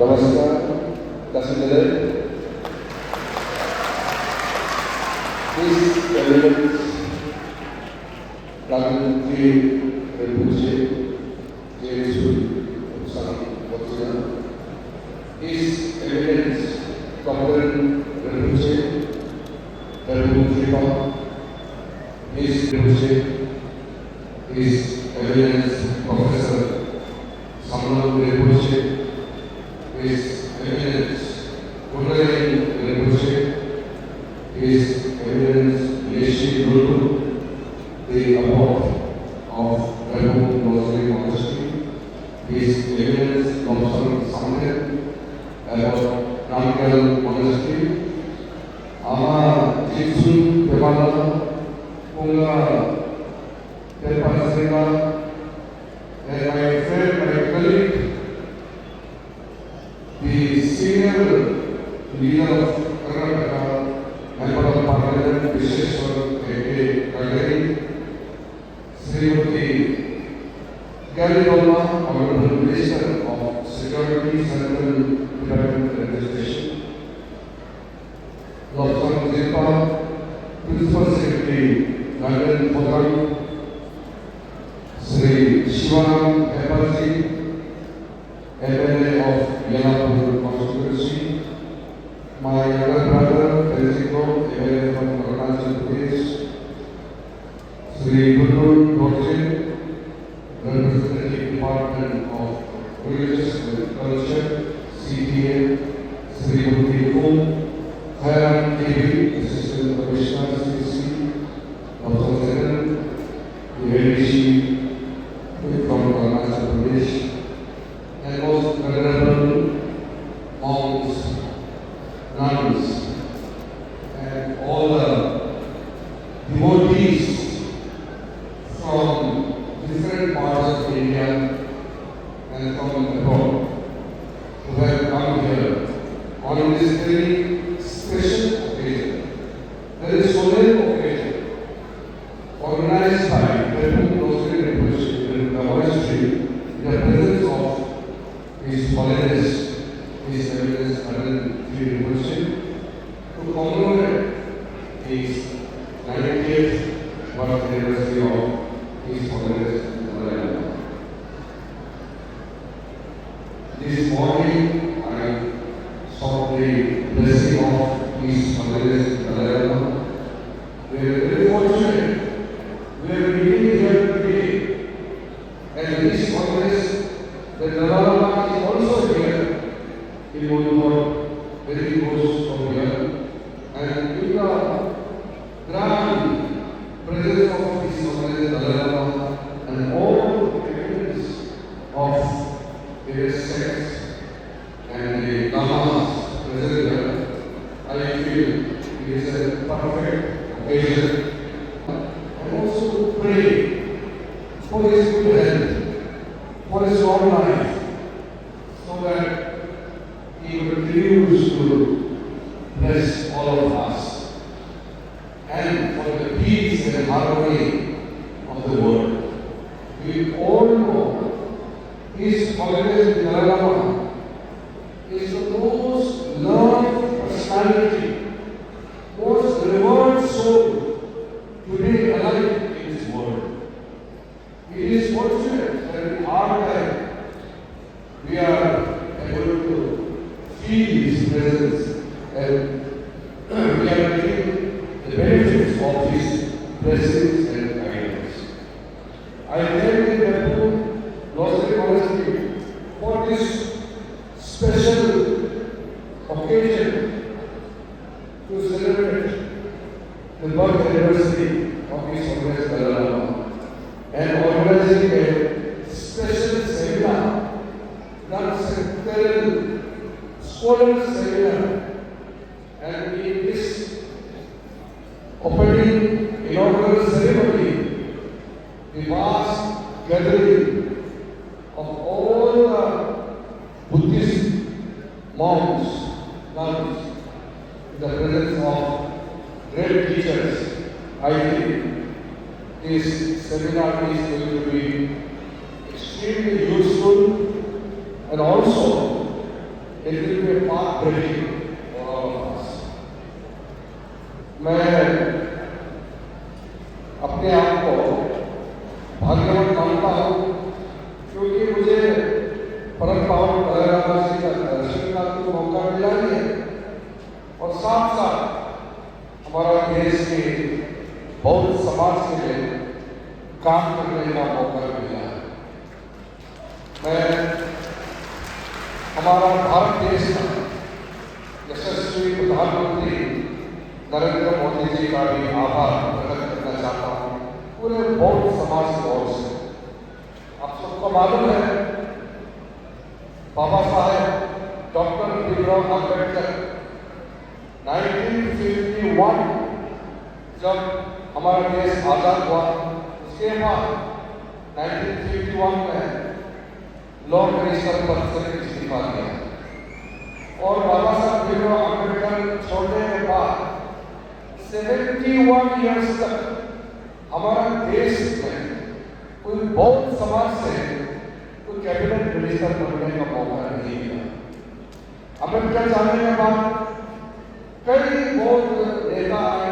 नमस्कार, consider this evidence Raghunathi Rinpoche, Jesu Sami Vatsya, is evidence Kapilan Rinpoche, Rinpoche, is Rinpoche, is evidence Professor Samuel Rinpoche, is evidence Punarayan Rinpoche, is evidence Yeshi Guru, the abbot of Rinpoche Rosary Monastery, is evidence Lomsang Samnet, abbot Ramkal Monastery, Ama Jitsun Pemala, Punga Terpasena, and my friend, my colleague, the senior leader of Karnataka, member of Parliament, Visheshwar A.K. Kagari, Srimati Galiloma, Honorable Minister of Security, Central Development Administration, Lobsang Zipa, Principal Secretary, London Photon, Sri Shivanam Hepazi, MLA of Yanapur Constituency, my younger brother, Teresiko, MLA from Arunachal Pradesh, Sri Guru Dorje, Representative Department of Religious Culture, CTA, Sri Murthy Kum, Khairam KB, Assistant Commissioner, CC, Dr. Zenan, the ADC from Arunachal Pradesh, and most venerable monks, nuns, and all the devotees from different parts of India and from abroad who have come here on this very special occasion. There is solemn occasion organized by the Rosary Rinpoche in the monastery in the presence of His Holiness, His Eminence Raghunathi Rinpoche, to commemorate his 90th birth anniversary of His Holiness Dalai Lama. This morning, I sought the blessing of His Holiness Dalai Lama. We are very fortunate. We are meeting here today, and His Holiness the Dalai Lama is also here in Mundor, very close from here, and in the grand presence of His Holiness Dalai Lama and all the evidence of various sects and the Lamas present here, I feel it is a perfect occasion. And also to pray for His good health, for His long life, so that He continues to bless all of us, and for the peace and harmony of the world. We all know His Holiness Dalai Lama is the most loved personality, most revered soul today alive in this world. It is fortunate that in our time we are able to feel His presence, and we are getting the benefits of His blessings and guidance. I thank the Rinpoche Rosary Monastery for this special occasion to celebrate the birth anniversary of His Holiness Dalai Lama, and organizing a special seminar, transcendental scholar seminar, and in this opening inaugural ceremony, the vast gathering of all the Buddhist monks, nuns, in the presence of great teachers, I think this seminar is going to be extremely useful, and also It will be a path breaking for all of us. मैं अपने आप को भाग्यवान मानता हूँ क्योंकि मुझे परम पावन दयाराम जी का दर्शन का तो मौका मिला ही है और साथ साथ हमारा देश के बौद्ध समाज के लिए काम करने का मौका मिला है। मैं हमारा भारत देश का यशस्वी प्रधानमंत्री नरेंद्र मोदी जी का भी आभार प्रकट करना चाहता हूँ पूरे बौद्ध समाज की ओर से। आप सबको मालूम है बाबा साहेब डॉक्टर भीमराव अम्बेडकर 1951 जब हमारा देश आजाद हुआ उसके बाद 1951 में लॉ मिनिस्टर पद से इस्तीफा दिया और बाबा साहब भीमराव अम्बेडकर छोड़ने के बाद 71 ईयर्स तक हमारा देश में कोई बौद्ध समाज से कोई कैबिनेट मिनिस्टर बनने का मौका नहीं मिला। अम्बेडकर जाने के बाद कई बौद्ध नेता आए,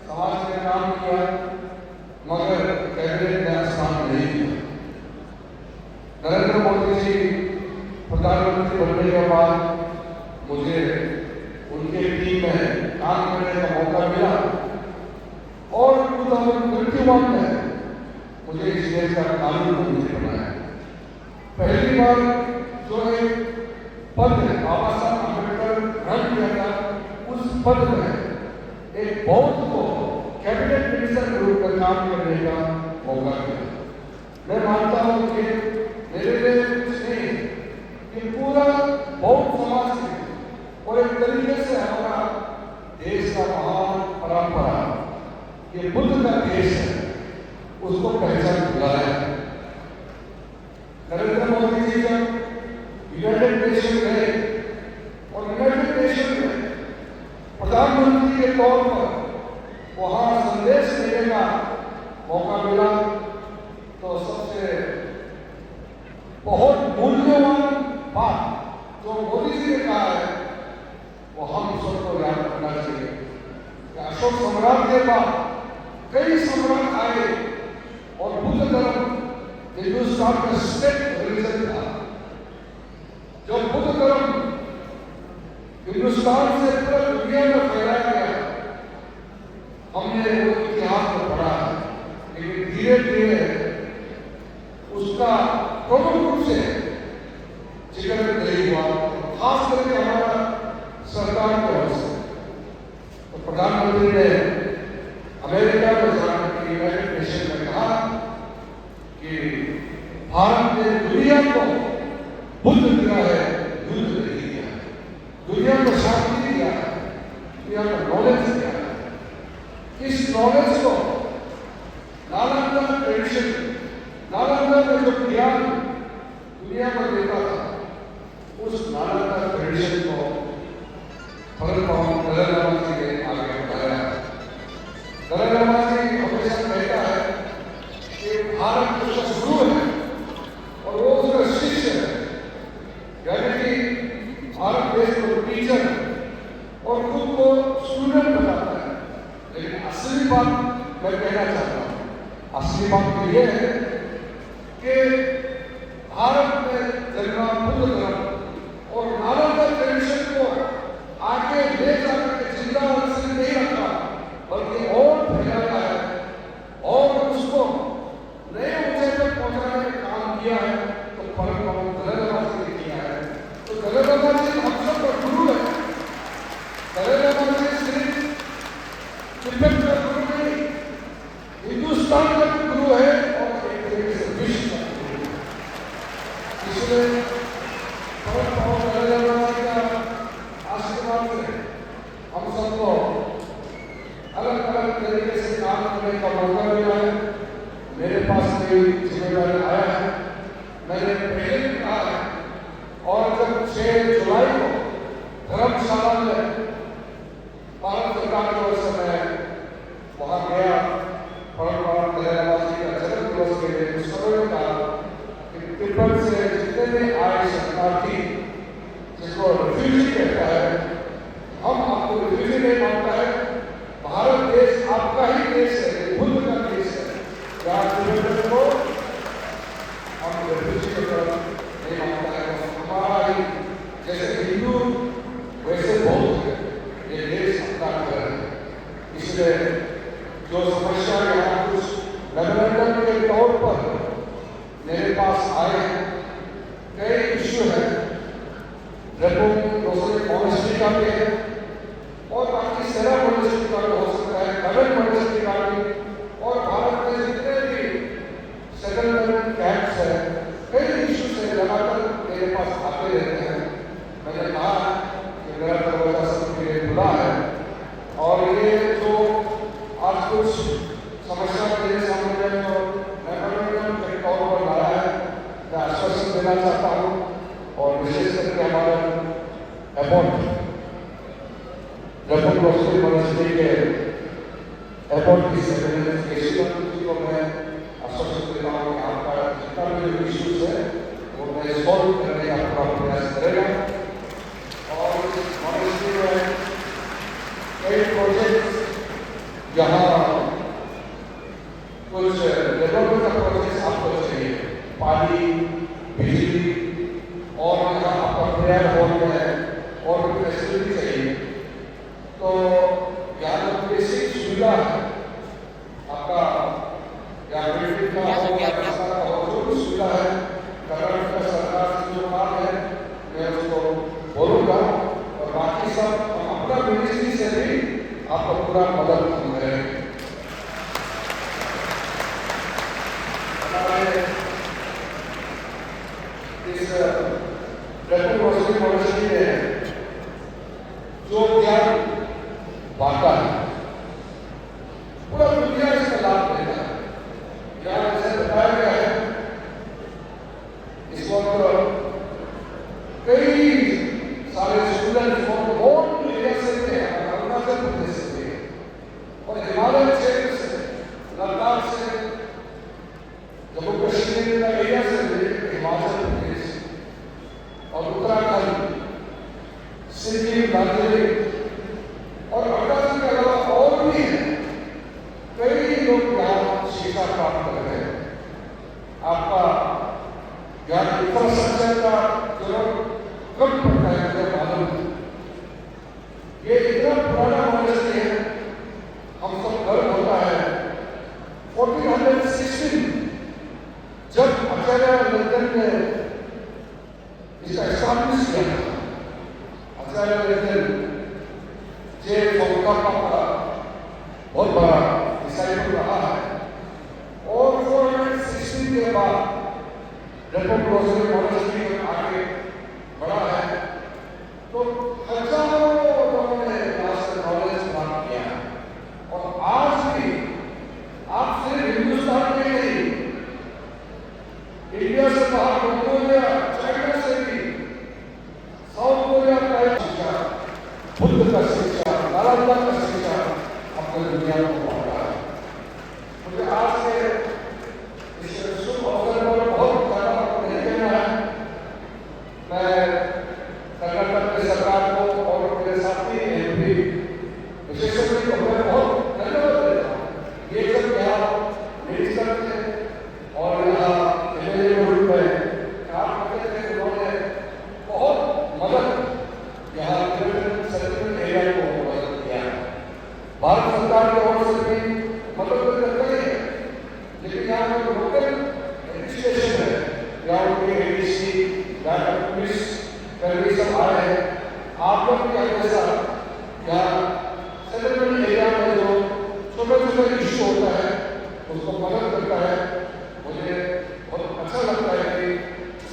समाज में काम किया, मगर कैबिनेट में स्थान नहीं दिया। नरेंद्र मोदी जी प्रधानमंत्री बनने के बाद मुझे उनके टीम में काम करने का मौका मिला और 2021 में मुझे इस देश का कानून मंत्री बनाया। पहली बार जो है पद है बाबा साहब अम्बेडकर ग्रहण किया था उस पद में एक बौद्ध को कैबिनेट मिनिस्टर के रूप में काम करने का मौका मिला। मैं मानता हूँ कि मेरे लिए कुछ नहीं, ये पूरा बौद्ध समाज है और एक तरीके से हमारा देश का महान परंपरा ये बुद्ध का देश है उसको पहचान दिलाया। नरेंद्र मोदी जी जब यूनाइटेड नेशन गए और यूनाइटेड नेशन में प्रधानमंत्री के तौर पर वहां संदेश देने का मौका मिला तो सबसे बहुत मूल्यवान बात जो मोदी जी ने कहा है वो हम सबको याद रखना चाहिए कि अशोक सम्राट के बाद कई सम्राट आए और बुद्ध धर्म हिंदुस्तान का स्टेट रिलीजन था। जब बुद्ध धर्म हिंदुस्तान से पूरा दुनिया में फैलाया गया हमने वो इतिहास में पढ़ा है, लेकिन धीरे धीरे उसका प्रमुख रूप से जिक्र नहीं हुआ, खास करके हमारा सरकार की ओर से। तो प्रधानमंत्री ने अमेरिका में जाकर यूनाइटेड नेशन में कहा कि भारत ने दुनिया को बुद्ध दिया है, युद्ध नहीं दिया है, दुनिया को शांति दिया है, दुनिया को नॉलेज दिया है। इस नॉलेज को नालंदा ट्रेडिशन, नालंदा में जो ज्ञान दुनिया में देता था उस नालंदा ट्रेडिशन को परम पावन दयाराम जी ने आगे बढ़ाया। दयाराम जी हमेशा कहता है कि भारत उसका गुरु है और वो उसका शिष्य है, यानी कि भारत देश को टीचर और खुद को स्टूडेंट बताता है। लेकिन असली बात मैं कहना चाहता हूँ, असली बात तो ये है कि भारत में जन्मा बुद्ध धर्म और नालंदा ट्रेडिशन को आगे ले जाकर के जिंदा सिर्फ नहीं रखा बल्कि और फैलाया है और उसको नए ऊंचाई तक पहुंचाने का काम किया है। तो परम पावन दयाराम जी ने किया है। तो दयाराम जी हम सब का गुरु है। दयाराम जी सिर्फ तिब्बत का गुरु नहीं, हिंदुस्तान का गुरु है और एक तरीके से विश्व का गुरु है। इसलिए परम पावन दयाराम जी का आशीर्वाद से हम सबको अलग अलग तरीके से काम करने का मौका मिला है। मेरे पास कोई जिम्मेदारी आया है, मैंने पहले भी कहा है और जब 6 जुलाई को धर्मशाला में भारत सरकार की ओर से मैं वहां गया परम पावन दयाराम जी का जन्म दिवस के लिए उस समय कहा कि तिब्बत से जितने भी आए शरणार्थी जिसको रिफ्यूजी कहता है, हम आपको रिफ्यूजी नहीं मानता है। भारत देश आपका ही देश है, खुद का देश है। यहाँ त्रिवेंद्र को हम रिफ्यूजी की तरफ नहीं मानता है। हमारा ही जैसे हिंदू वैसे बौद्ध है, ये देश अपना घर है। इसलिए जो समस्या यहाँ कुछ मेमोरेंडम के तौर पर मेरे पास आए हैं, कई इश्यू है, मॉनेस्ट्री का भी है और बाकी सेरा मॉनेस्ट्री का भी हो सकता है, गवर्नमेंट मॉनेस्ट्री का भी, और भारत में जितने भी सेटलमेंट कैंप्स है, कई इश्यू से लगातार मेरे पास आते रहते हैं। मैंने कहा कि मेरा दरवाजा सबके लिए खुला है और ये जो आज कुछ समस्या मेरे सामने जो मेमोरेंडम के तौर पर लाया है, मैं आश्वासन देना चाहता हूँ। और विशेष करके हमारे एबॉट रोशनी मॉनेस्ट्री के एबॉट की सेक्रेटरी को मैं आश्वासन देता हूँ कि आपका जितना भी इश्यूज है वो मैं सॉल्व करने का पूरा प्रयास करेगा। और इस मॉनेस्ट्री में कई प्रोजेक्ट जहाँ कुछ डेवलपमेंट का प्रोजेक्ट आपको चाहिए, पानी, बिजली और यहाँ आपका प्रेयर हॉल है और फैसिलिटी चाहिए, तो यहाँ पर बेसिक सुविधा है आपका, यहाँ बिल्डिंग का जो भी सुविधा है, गवर्नमेंट का सरकार से जो काम है मैं उसको बोलूँगा। और बाकी सब हम अपना मिनिस्ट्री से भी आपको पूरा मदद करेंगे। इस रोशनी मॉनेस्ट्री ने जो ज्ञान बांटा है, पूरा दुनिया इसका लाभ लेता है। यहाँ जैसे बताया गया है, इस वक्त कई सारे स्टूडेंट बहुत एरिया से थे, अरुणाचल प्रदेश से थे और हिमालय क्षेत्र से, लद्दाख से, जम्मू कश्मीर का एरिया से लेकर हिमाचल प्रदेश और उत्तराखंड, सिक्किम, दार्जिलिंग और अरुणाचल के अलावा और भी हैं, कई लोग यहाँ शिक्षा प्राप्त कर रहे हैं। आपका यहाँ इंफ्रास्ट्रक्चर का जरूरत कम पड़ता है, मुझे मालूम। ये इतना पुराना मॉनेस्ट्री है, हम सब गर्व होता है। 1416 जब आचार्य लंदन ने इसका एस्टाब्लिश किया था, आचार्य लंदन जे फौकापा का बहुत बड़ा डिसाइपल रहा है और 416 के बाद रोशनी मॉनेस्ट्री में आगे बढ़ा है, तो हजारों लोगों ने नॉलेज प्राप्त किया है। और आज भी आप सिर्फ हिंदुस्तान में नहीं, इंडिया से बाहर मंगोलिया, चाइना से भी, साउथ कोरिया का शिक्षा, बुद्ध का शिक्षा, नालंदा का शिक्षा अपने दुनिया को पहुंचा है। मुझे आज से इस शुभ अवसर पर बहुत ज्यादा नहीं कहना है। मैं कर्नाटक की सरकार को और मेरे साथी एमपी विशेषज्ञ को मैं बहुत धन्यवाद देता हूँ। ये सब यहाँ मिनिस्टर थे और यहाँ एमएलए के रूप में काम करते थे, उन्होंने बहुत मदद यहाँ सेटलमेंट एरिया को मदद किया। भारत सरकार की ओर से भी मदद करते हैं, लेकिन यहाँ पर लोकल एडमिनिस्ट्रेशन है, यहाँ उनके एडीसी, यहाँ पुलिस कर्मी सब आए हैं। आप लोग भी हमेशा यहाँ सेटलमेंट एरिया में जो छोटे-छोटे इश्यू होता है उसको मदद करता है। मुझे बहुत अच्छा लगता है कि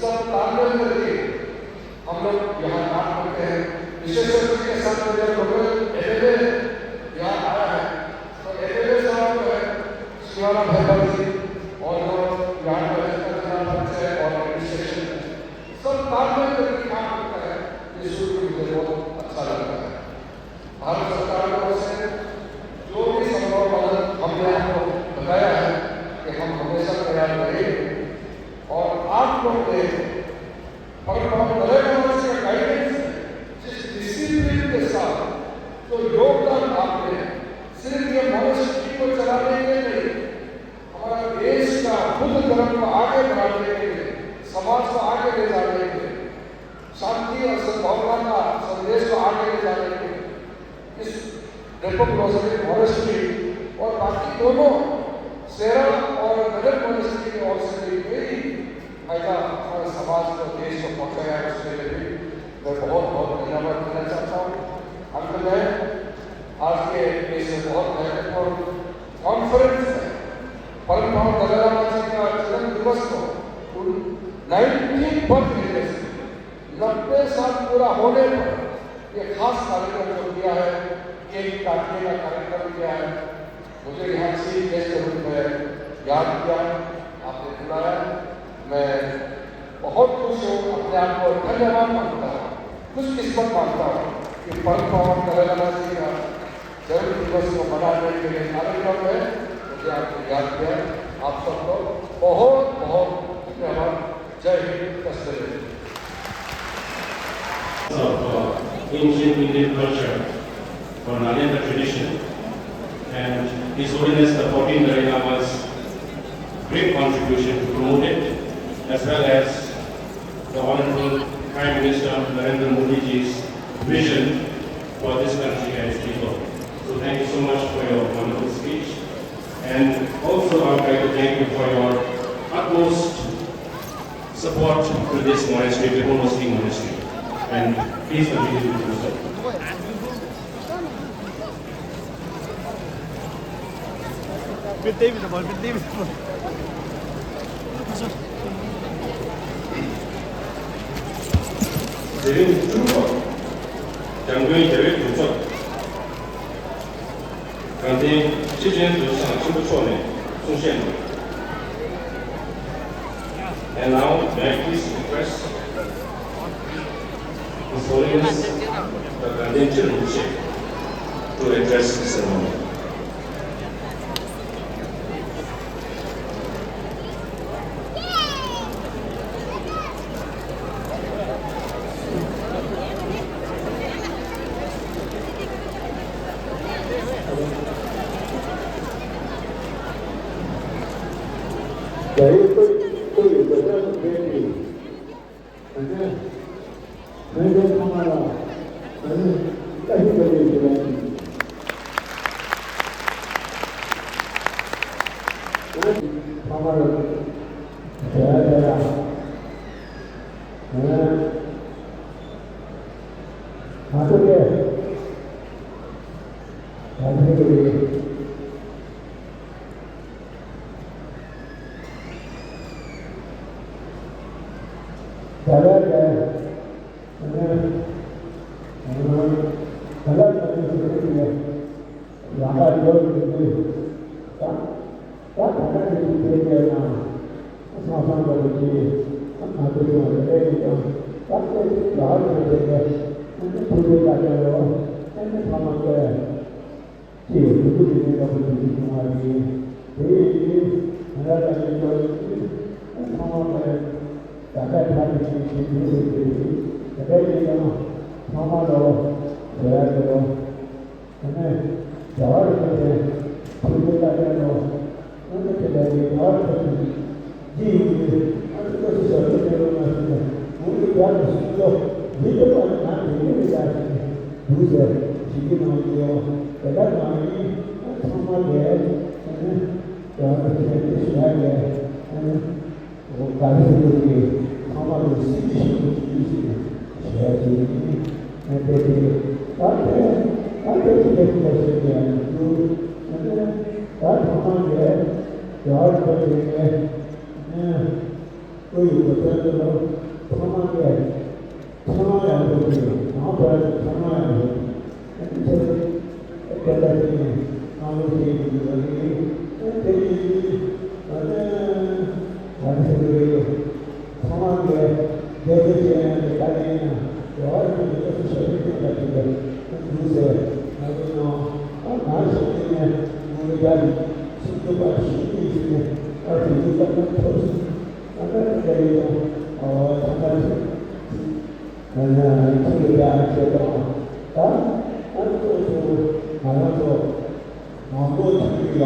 सब तालमेल करके हम लोग यहाँ काम करते हैं। विशेषज्ञ के साथ मेरे लोकल एमएलए यहाँ आया है, तो एमएलए साहब जो है शिवाला भैरव जी और जो यहाँ पर पंचायत और एडमिनिस्ट्रेशन सब तालमेल करके काम करता है, ये सुन के मुझे बहुत अच्छा लगता है। भारत सरकार की ओर से जो भी संभव मदद हमने आपको बताया है कि हम हमेशा तैयार रहेंगे। और आप लोग ने अगर हम बड़े का गाइडेंस बढ़ाने के लिए, हमारे देश का बुद्ध धर्म को आगे बढ़ाने के लिए, समाज को आगे ले जाने के लिए, शांति और सद्भावना का संदेश को आगे ले जाने के लिए इस रेसिप्रोसिटी मॉनेस्ट्री और बाकी दोनों सेरा और नगर मॉनेस्ट्री की ओर से भी कोई फायदा हमारे समाज को, देश को पहुंचाया है, उसके लिए भी मैं बहुत बहुत धन्यवाद देना चाहता हूँ। अंत में आज के इस बहुत महत्वपूर्ण कॉन्फ्रेंस में परम पावन दलाई लामा जी का जन्म दिवस को 90 बर्थ एनिवर्सरी 90 साल पूरा होने पर ये खास कार्यक्रम जो किया है, केक काटने का कार्यक्रम किया है, मुझे यहाँ से गेस्ट के रूप में याद किया, आपने बुलाया, मैं बहुत खुश हूँ, अपने आप को धन्यवाद मानता हूँ, खुशकिस्मत मानता हूँ कि परम पावन दलाई लामा जी का जन्म दिवस को मनाने के लिए कार्यक्रम है, मुझे आपको याद किया। आप सबको बहुत बहुत धन्यवाद। जय हिंद, नमस्ते। Of ancient Indian culture or Nalanda tradition, and His Holiness the 14th Dalai Lama's great contribution to promote it, as well as the Honorable Prime Minister Narendra Modi ji's vision for this country and its people. So thank you so much for your wonderful speech, and also I would like to thank you for your utmost support to this monastery, Vibhu Muslim Monastery, and please continue to do so. 지금 중국 장병이 대회 분석 강진 지진 도시상 친구촌에 송시현. And now may I please request His Holiness the Gandhi Chirmuche to address the ceremony.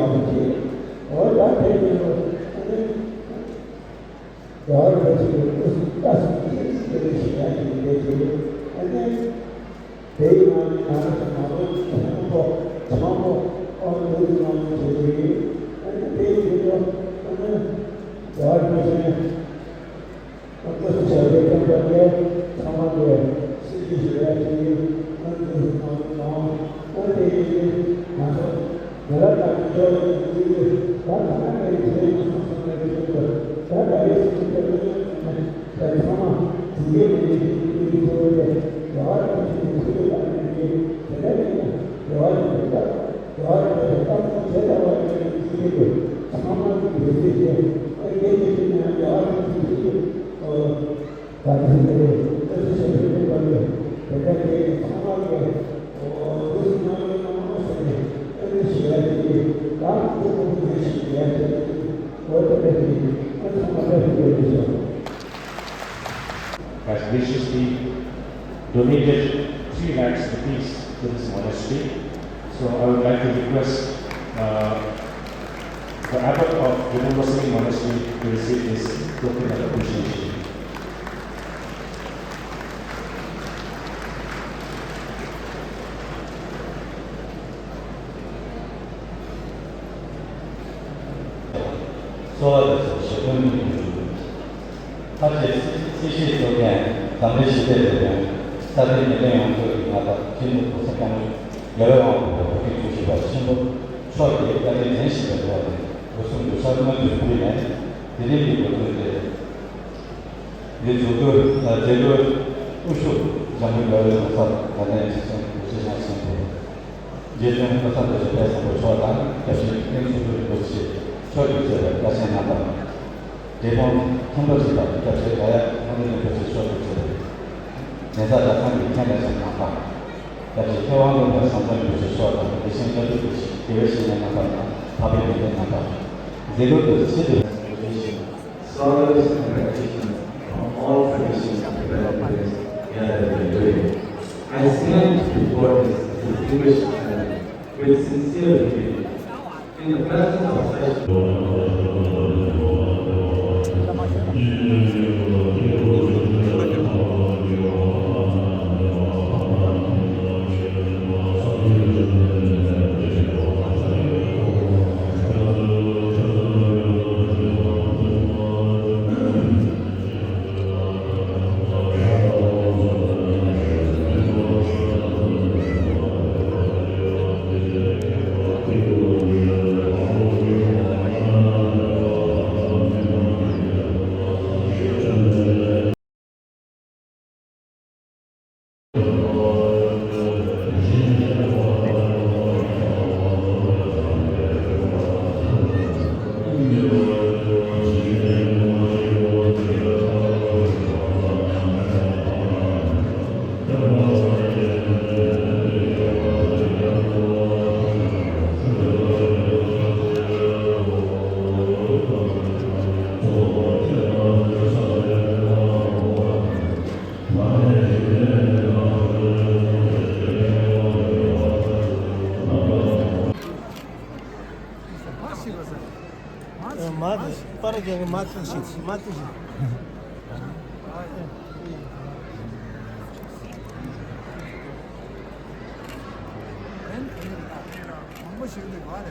આવે છે और बात है कि और પછી વિકાસ કરી શકાય છે અને તે માનવ તમામ और लोग चाहिए અને તે જો અને और પછી मतलब सर्वे करके समाज सिद्धि शराब चाहिए और ये मानो गलत जो बात हमारे लिए क्या कार्य परिश्रम ये और has graciously donated 3 lakhs rupees to this monastery. So I would like to request the abbot of University Monastery to receive this token of appreciation.说是跟他是继续昨天咱们世界这边，在这里面用这个那个进入不是干也要让我们出去的进入说的在这真实的说的，我说有啥什么就是不一样，这里面我就是也就这个不说咱们要有啥咱们是不是像辛苦，也就不啥的是在什么说的，但是跟说的不是。说的是要先拿到，这方通过这个，就是大家他们就是说的是，现在在看里看的是拿到，但是台湾的上面就是说的，你现在就是这个是拿到，他们也拿到，这个就是的。Scholars and practitioners from all traditions and developments have been doing. I stand before this distinguished assembly with sincere humility. In the presence of such 빠르게 맞듯이 한 번씩 이렇게 말해